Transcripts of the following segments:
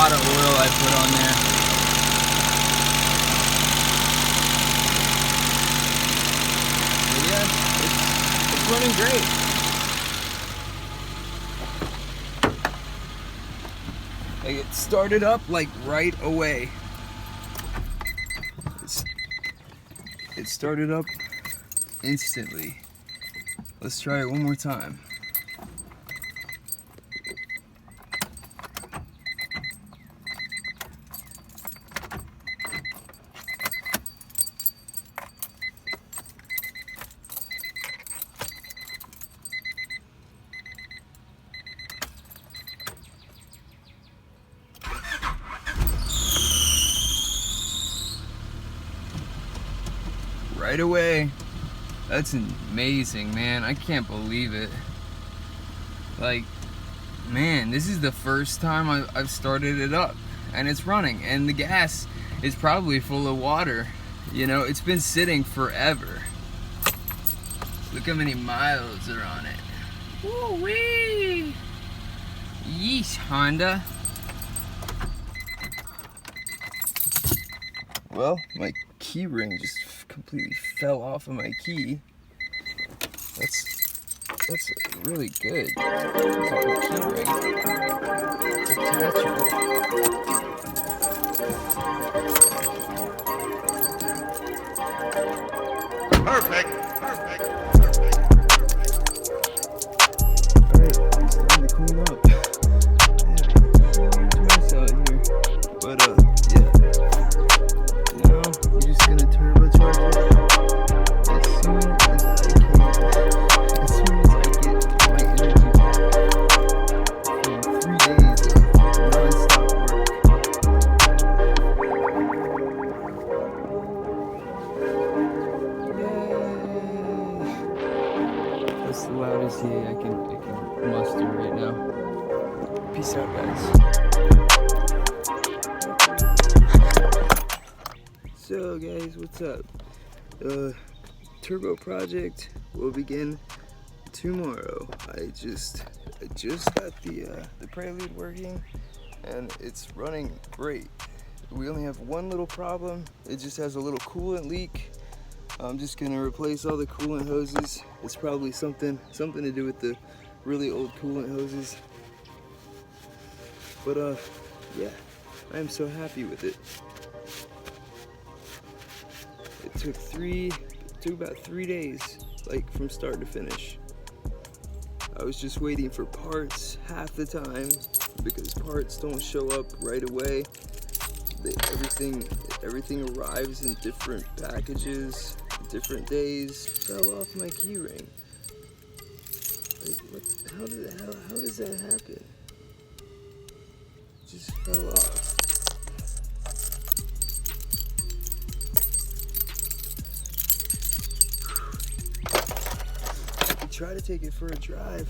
lot of oil I put on there. But yeah, it's running great. Like, it started up like right away. It started up instantly. Let's try it one more time. Right away. That's amazing, man. I can't believe it. Like, man, this is the first time I've started it up and it's running, and the gas is probably full of water. You know, it's been sitting forever. Look how many miles are on it. Woo-wee! Yeesh, Honda. Well, my key ring just completely fell off of my key. That's really good. It's a good key ring. Perfect. Alright, it's time to clean up. Yeah, mess out here. But yeah. You know, we're just gonna turbocharge it as soon as I can. As soon as I get my energy back from 3 days of non-stop work. Yay! That's the loudest yay I can muster right now. Peace out, guys. So guys, what's up? Turbo project will begin tomorrow. I just got the Prelude working, and it's running great. We only have one little problem. It just has a little coolant leak. I'm just gonna replace all the coolant hoses. It's probably something to do with the really old coolant hoses. But yeah, I am so happy with it. It took about 3 days, like from start to finish. I was just waiting for parts half the time because parts don't show up right away. Everything arrives in different packages, different days. Fell off my key ring. Like, how does that happen? It just fell off. Try to take it for a drive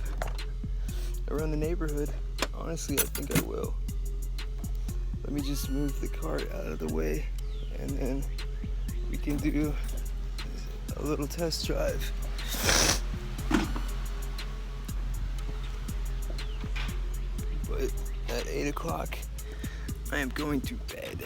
around the neighborhood. Honestly, I think I will. Let me just move the cart out of the way, and then we can do a little test drive. But at 8 o'clock, I am going to bed.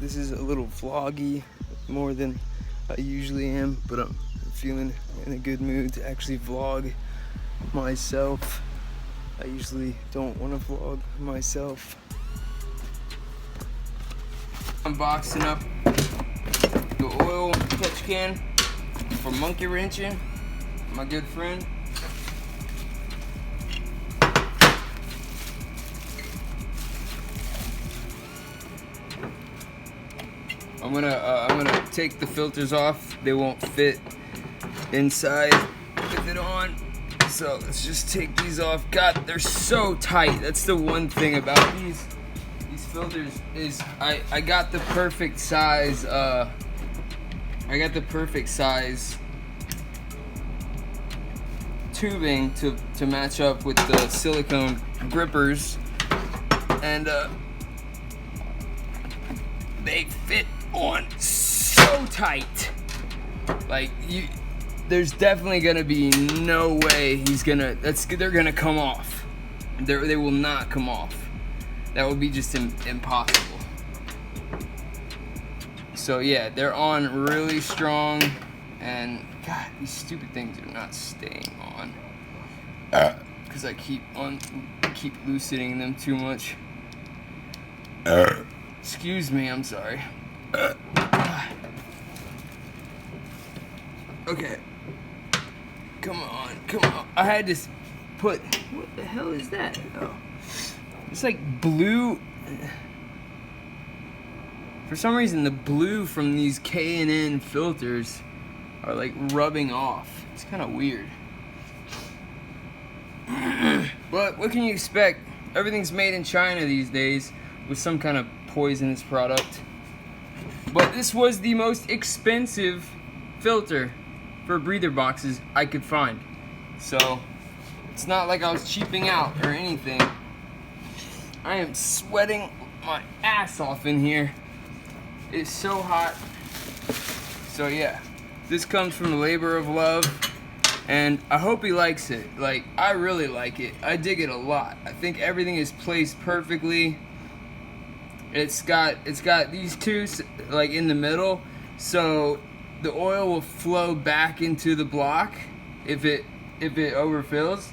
This is a little vloggy, more than I usually am, but I'm feeling in a good mood to actually vlog myself. I usually don't want to vlog myself. I'm boxing up the oil catch can for monkey wrenching, my good friend. I'm gonna take the filters off. They won't fit inside with it on. So let's just take these off. God, they're so tight. That's the one thing about these filters is I got the perfect size. I got the perfect size tubing to match up with the silicone grippers, and they fit on so tight. Like, there's definitely gonna be no way they're gonna come off. they will not come off. That would be just impossible. So yeah, they're on really strong, and God, these stupid things are not staying on because I keep loosening them too much. Excuse me, I'm sorry. Okay. Come on. I had to put. What the hell is that? Oh. It's like blue. For some reason, the blue from these K&N filters are like rubbing off. It's kind of weird. But what can you expect? Everything's made in China these days with some kind of poisonous product. But this was the most expensive filter for breather boxes I could find. So it's not like I was cheaping out or anything. I am sweating my ass off in here. It's so hot. So yeah, this comes from a labor of love, and I hope he likes it. Like, I really like it. I dig it a lot. I think everything is placed perfectly. It's got these two like in the middle, so the oil will flow back into the block if it overfills.